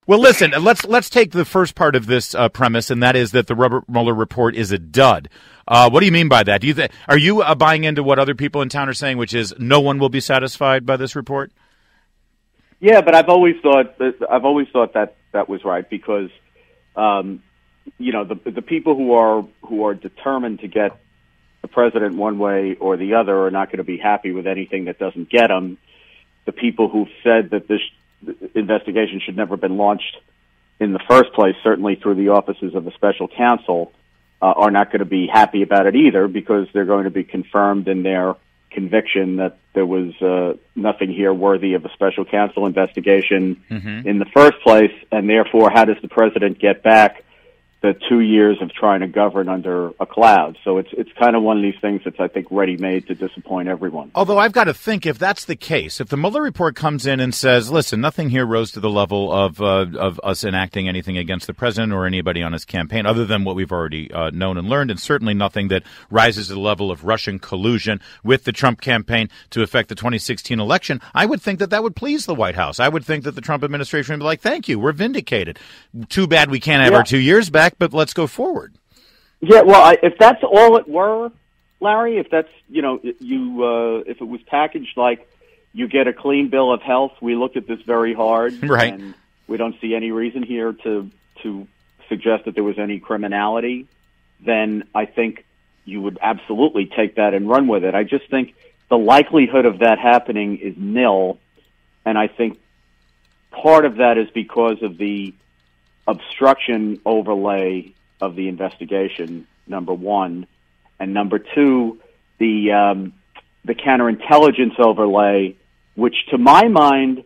Well, listen, let's take the first part of this premise, and that is that the Mueller report is a dud. What do you mean by that? Are you buying into what other people in town are saying, which is no one will be satisfied by this report? Yeah, but I've always thought that was right because, the people who are determined to get the president one way or the other are not going to be happy with anything that doesn't get them. The people who've said that this investigation should never have been launched in the first place, certainly through the offices of the special counsel, are not going to be happy about it either because they're going to be confirmed in their conviction that there was nothing here worthy of a special counsel investigation in the first place, and therefore how does the president get back the 2 years of trying to govern under a cloud? So it's kind of one of these things that's, I think, ready-made to disappoint everyone. Although I've got to think, if that's the case, if the Mueller report comes in and says, listen, nothing here rose to the level of us enacting anything against the president or anybody on his campaign other than what we've already known and learned, and certainly nothing that rises to the level of Russian collusion with the Trump campaign to affect the 2016 election, I would think that would please the White House. I would think that the Trump administration would be like, thank you, we're vindicated. Too bad we can't have our 2 years back, but let's go forward. Yeah, well, if that's all it were, Larry, if that's, if it was packaged like you get a clean bill of health, we looked at this very hard, right, and we don't see any reason here to suggest that there was any criminality, then I think you would absolutely take that and run with it. I just think the likelihood of that happening is nil, and I think part of that is because of the obstruction overlay of the investigation, number one, and number two, the counterintelligence overlay, which to my mind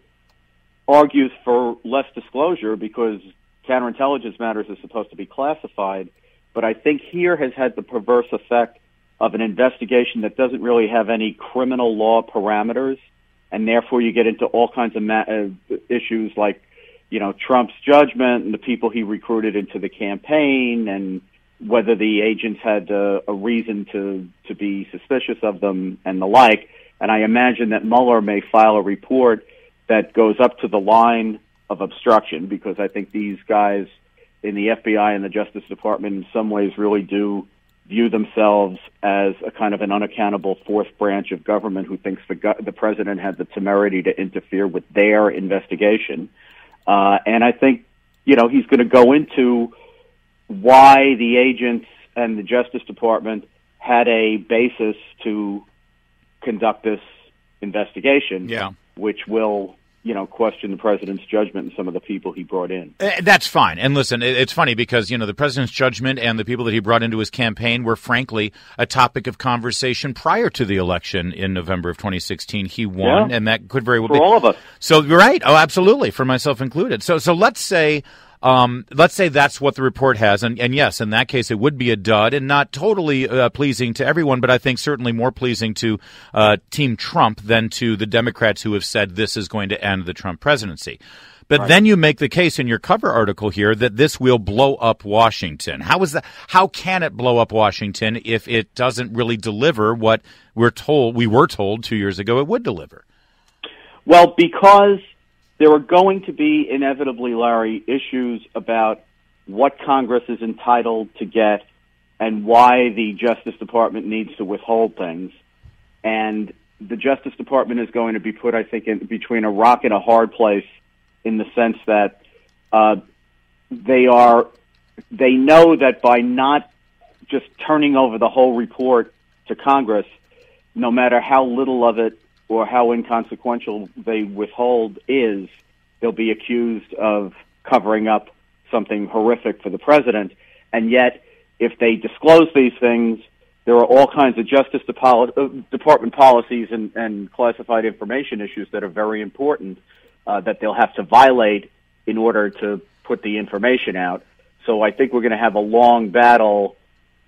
argues for less disclosure because counterintelligence matters are supposed to be classified, but I think here has had the perverse effect of an investigation that doesn't really have any criminal law parameters, and therefore you get into all kinds of issues like Trump's judgment and the people he recruited into the campaign and whether the agents had a reason to be suspicious of them and the like. And I imagine that Mueller may file a report that goes up to the line of obstruction because I think these guys in the FBI and the Justice Department in some ways really do view themselves as a kind of an unaccountable fourth branch of government who thinks the president had the temerity to interfere with their investigation. And I think, he's going to go into why the agents and the Justice Department had a basis to conduct this investigation, which will, question the president's judgment and some of the people he brought in. That's fine. And listen, it's funny because, the president's judgment and the people that he brought into his campaign were, frankly, a topic of conversation prior to the election in November of 2016. He won, and that could very well be. For all of us. So you're right. Oh, absolutely. For myself included. So let's say that's what the report has. And yes, in that case, it would be a dud and not totally pleasing to everyone, but I think certainly more pleasing to Team Trump than to the Democrats who have said this is going to end the Trump presidency. But then you make the case in your cover article here that this will blow up Washington. How can it blow up Washington if it doesn't really deliver what we were told 2 years ago it would deliver? Well, because there are going to be inevitably, Larry, issues about what Congress is entitled to get and why the Justice Department needs to withhold things. And the Justice Department is going to be put, I think, in between a rock and a hard place in the sense that they know that by not just turning over the whole report to Congress, no matter how little of it or how inconsequential they withhold is, they'll be accused of covering up something horrific for the president. And yet, if they disclose these things, there are all kinds of Justice Department policies and classified information issues that are very important that they'll have to violate in order to put the information out. So I think we're going to have a long battle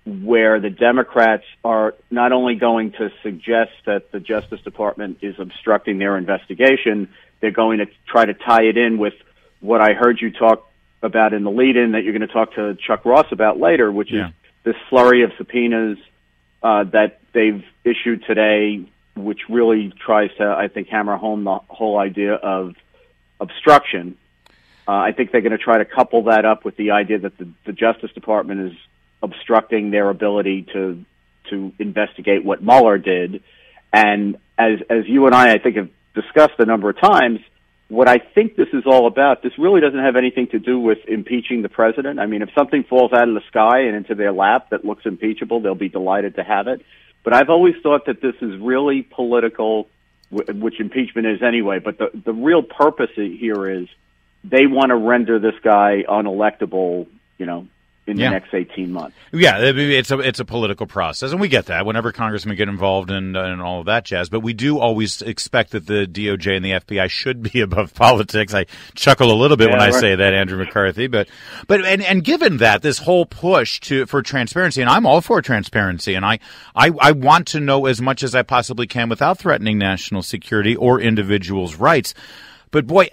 where the Democrats are not only going to suggest that the Justice Department is obstructing their investigation, they're going to try to tie it in with what I heard you talk about in the lead-in that you're going to talk to Chuck Ross about later, which is this flurry of subpoenas that they've issued today, which really tries to, I think, hammer home the whole idea of obstruction. I think they're going to try to couple that up with the idea that the Justice Department is obstructing their ability to investigate what Mueller did. And as you and I think, have discussed a number of times, what I think this is all about, this really doesn't have anything to do with impeaching the president. I mean, if something falls out of the sky and into their lap that looks impeachable, they'll be delighted to have it. But I've always thought that this is really political, which impeachment is anyway. But the real purpose here is they want to render this guy unelectable, in the next 18 months. Yeah, it's a political process, and we get that whenever congressmen get involved in all of that jazz. But we do always expect that the DOJ and the FBI should be above politics. I chuckle a little bit when I say that, Andrew McCarthy. But given that, this whole push for transparency, and I'm all for transparency, and I want to know as much as I possibly can without threatening national security or individuals' rights. But boy,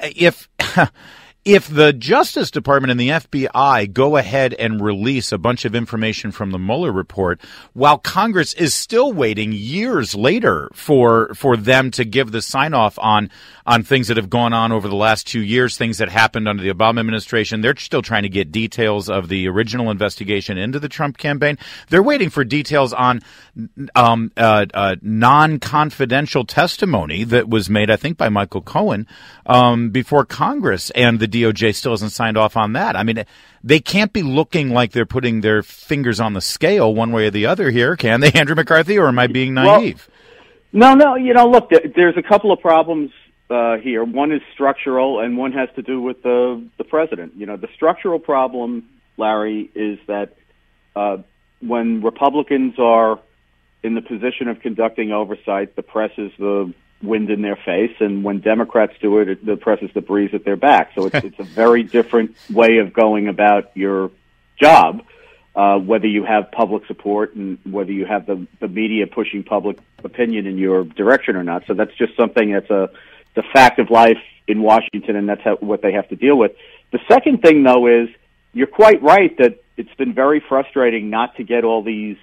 if the Justice Department and the FBI go ahead and release a bunch of information from the Mueller report, while Congress is still waiting years later for them to give the sign-off on things that have gone on over the last 2 years, things that happened under the Obama administration, they're still trying to get details of the original investigation into the Trump campaign. They're waiting for details on non-confidential testimony that was made, I think, by Michael Cohen before Congress, and the DOJ still hasn't signed off on that. I mean, they can't be looking like they're putting their fingers on the scale one way or the other here, can they, Andrew McCarthy, or am I being naive? Well, no, look, there's a couple of problems here. One is structural, and one has to do with the president. The structural problem, Larry, is that when Republicans are in the position of conducting oversight, the press is the wind in their face, and when Democrats do it, the press is the breeze at their back. So it's a very different way of going about your job, whether you have public support and whether you have the media pushing public opinion in your direction or not. So that's just something that's the fact of life in Washington, and that's what they have to deal with. The second thing, though, is you're quite right that it's been very frustrating not to get all these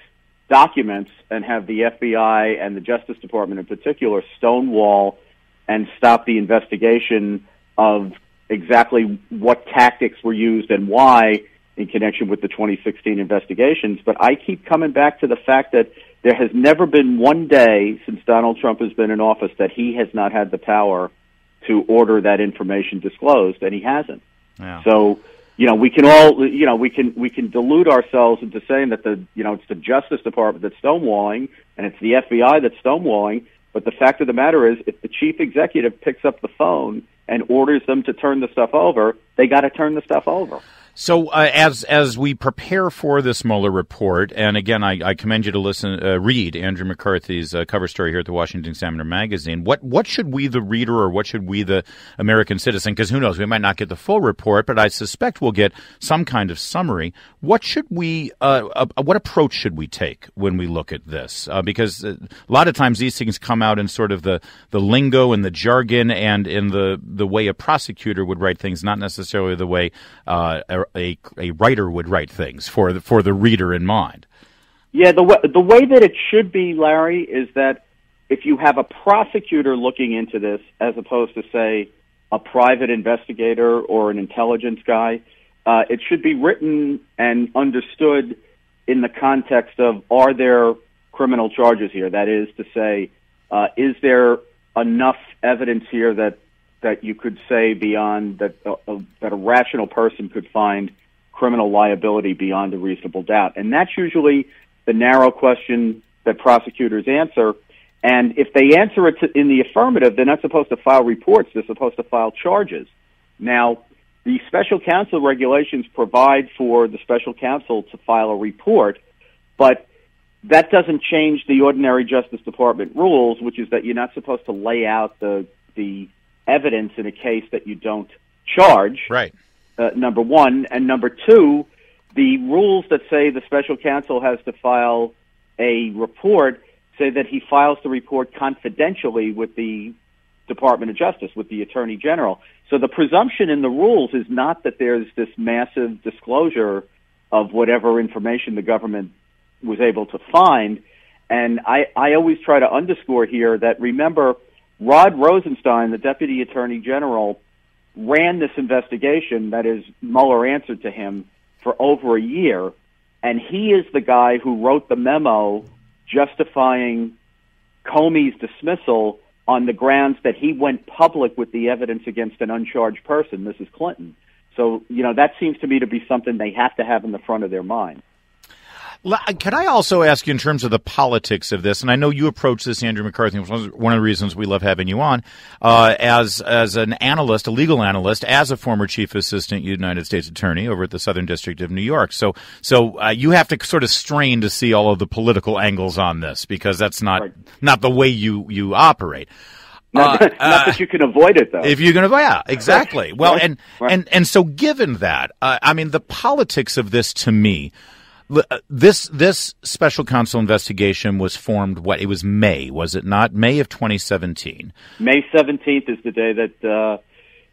documents and have the FBI and the Justice Department in particular stonewall and stop the investigation of exactly what tactics were used and why in connection with the 2016 investigations. But I keep coming back to the fact that there has never been one day since Donald Trump has been in office that he has not had the power to order that information disclosed, and he hasn't. Yeah. So, we can all, we can delude ourselves into saying that it's the Justice Department that's stonewalling and it's the FBI that's stonewalling. But the fact of the matter is, if the chief executive picks up the phone and orders them to turn the stuff over, they got to turn the stuff over. So as we prepare for this Mueller report, and again, I commend you to read Andrew McCarthy's cover story here at the Washington Examiner magazine. What should we, the reader, or what should we, the American citizen, because who knows, we might not get the full report, but I suspect we'll get some kind of summary. What should we, what approach should we take when we look at this? Because a lot of times these things come out in sort of the lingo and the jargon and in the way a prosecutor would write things, not necessarily the way a writer would write things for the reader in mind. Yeah, the way that it should be, Larry, is that if you have a prosecutor looking into this, as opposed to, say, a private investigator or an intelligence guy, it should be written and understood in the context of, are there criminal charges here? That is to say, is there enough evidence here that you could say beyond that a rational person could find criminal liability beyond a reasonable doubt. And that's usually the narrow question that prosecutors answer. And if they answer it in the affirmative, they're not supposed to file reports. They're supposed to file charges. Now, the special counsel regulations provide for the special counsel to file a report, but that doesn't change the ordinary Justice Department rules, which is that you're not supposed to lay out the evidence in a case that you don't charge. Right. Number one. And number two, the rules that say the special counsel has to file a report say that he files the report confidentially with the Department of Justice, with the Attorney General. So the presumption in the rules is not that there's this massive disclosure of whatever information the government was able to find. And I always try to underscore here that, remember, Rod Rosenstein, the Deputy Attorney General, ran this investigation, that is, Mueller answered to him, for over a year, and he is the guy who wrote the memo justifying Comey's dismissal on the grounds that he went public with the evidence against an uncharged person, Mrs. Clinton. So, that seems to me to be something they have to have in the front of their mind. Can I also ask you in terms of the politics of this, and I know you approach this, Andrew McCarthy, which was one of the reasons we love having you on, as an analyst, a legal analyst, as a former chief assistant United States attorney over at the Southern District of New York. So you have to sort of strain to see all of the political angles on this, because that's not the way you operate. Not that you can avoid it, though. If you can avoid, yeah, exactly. Well, and so given that, the politics of this, to me, this special counsel investigation was formed, it was May, was it not? May of 2017. May 17th is the day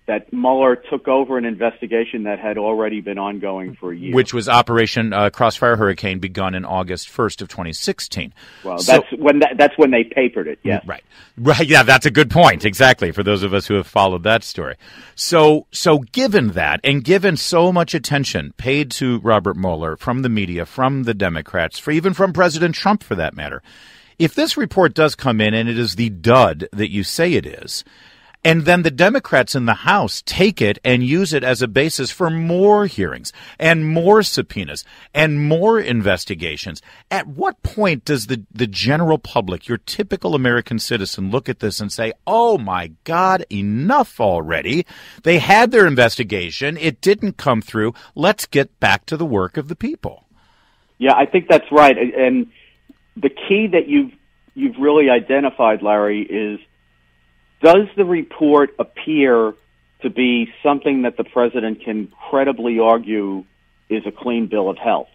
that Mueller took over an investigation that had already been ongoing for a year. Which was Operation Crossfire Hurricane, begun in August 1st of 2016. Well, that's when they papered it, yes. Right, yeah, that's a good point, exactly, for those of us who have followed that story. So given that, and given so much attention paid to Robert Mueller from the media, from the Democrats, even from President Trump for that matter, if this report does come in and it is the dud that you say it is, and then the Democrats in the House take it and use it as a basis for more hearings and more subpoenas and more investigations. At what point does the general public, your typical American citizen, look at this and say, oh, my God, enough already? They had their investigation. It didn't come through. Let's get back to the work of the people. Yeah, I think that's right. And the key that you've really identified, Larry, is, does the report appear to be something that the president can credibly argue is a clean bill of health?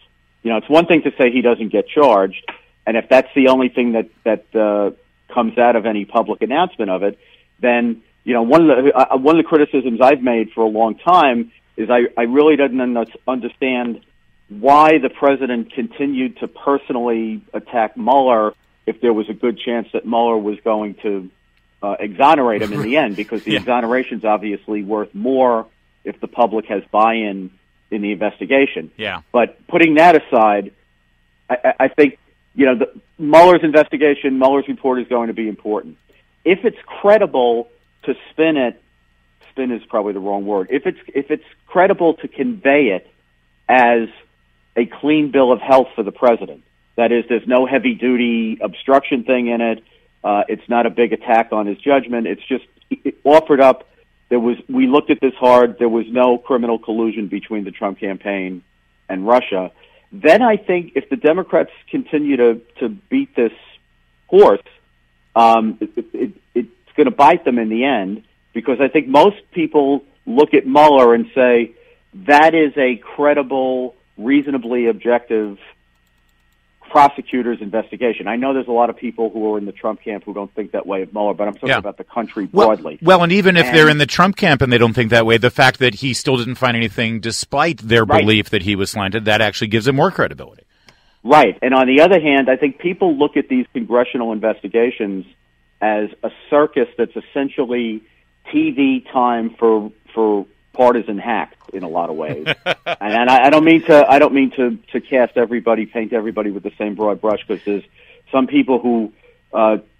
It's one thing to say he doesn't get charged, and if that's the only thing that comes out of any public announcement of it, then one of the criticisms I've made for a long time is I really didn't understand why the president continued to personally attack Mueller if there was a good chance that Mueller was going to exonerate him in the end, because the exoneration's obviously worth more if the public has buy-in in the investigation. Yeah. But putting that aside, I think Mueller's investigation, Mueller's report is going to be important. If it's credible to spin is probably the wrong word. If it's credible to convey it as a clean bill of health for the president, that is, there's no heavy-duty obstruction thing in it. It's not a big attack on his judgment. It's just offered up. We looked at this hard. There was no criminal collusion between the Trump campaign and Russia. Then I think if the Democrats continue to beat this horse, it's going to bite them in the end, because I think most people look at Mueller and say that is a credible, reasonably objective prosecutor's investigation. I know there's a lot of people who are in the Trump camp who don't think that way of Mueller, but I'm talking about the country broadly. Well, and even if they're in the Trump camp and they don't think that way, the fact that he still didn't find anything despite their belief that he was slanted, that actually gives him more credibility. Right. And on the other hand, I think people look at these congressional investigations as a circus that's essentially TV time for partisan hacks in a lot of ways. And I don't mean to paint everybody with the same broad brush, because there's some people who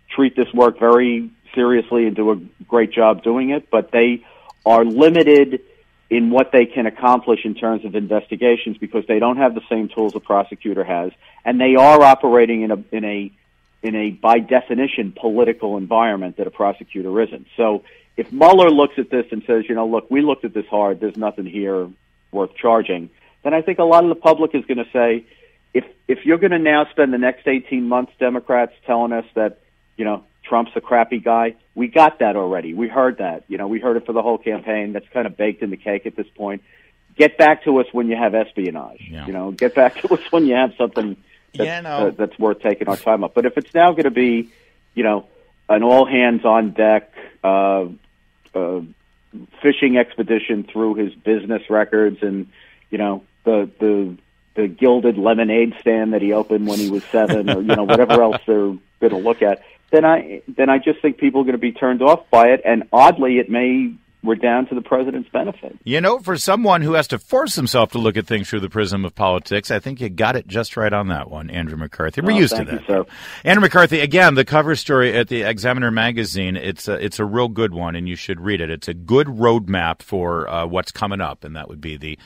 treat this work very seriously and do a great job doing it, but they are limited in what they can accomplish in terms of investigations because they don't have the same tools a prosecutor has, and they are operating in a by definition political environment that a prosecutor isn't. So if Mueller looks at this and says, look, we looked at this hard, there's nothing here worth charging, then I think a lot of the public is going to say, if you're going to now spend the next 18 months, Democrats, telling us that, Trump's a crappy guy, we got that already. We heard that. We heard it for the whole campaign. That's kind of baked in the cake at this point. Get back to us when you have espionage. Yeah. Get back to us when you have something that's worth taking our time up. But if it's now going to be, an all-hands-on-deck fishing expedition through his business records and, the gilded lemonade stand that he opened when he was 7 or, whatever else they're going to look at, then I just think people are going to be turned off by it. And oddly, it may were down to the president's benefit. You know, for someone who has to force himself to look at things through the prism of politics, I think you got it just right on that one, Andrew McCarthy. We're used to that. You, Andrew McCarthy, again, the cover story at the Examiner magazine, it's a real good one, and you should read it. It's a good roadmap for what's coming up, and that would be the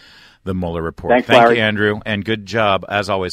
Mueller Report. Thanks, Thank Larry. you, Andrew, and good job, as always.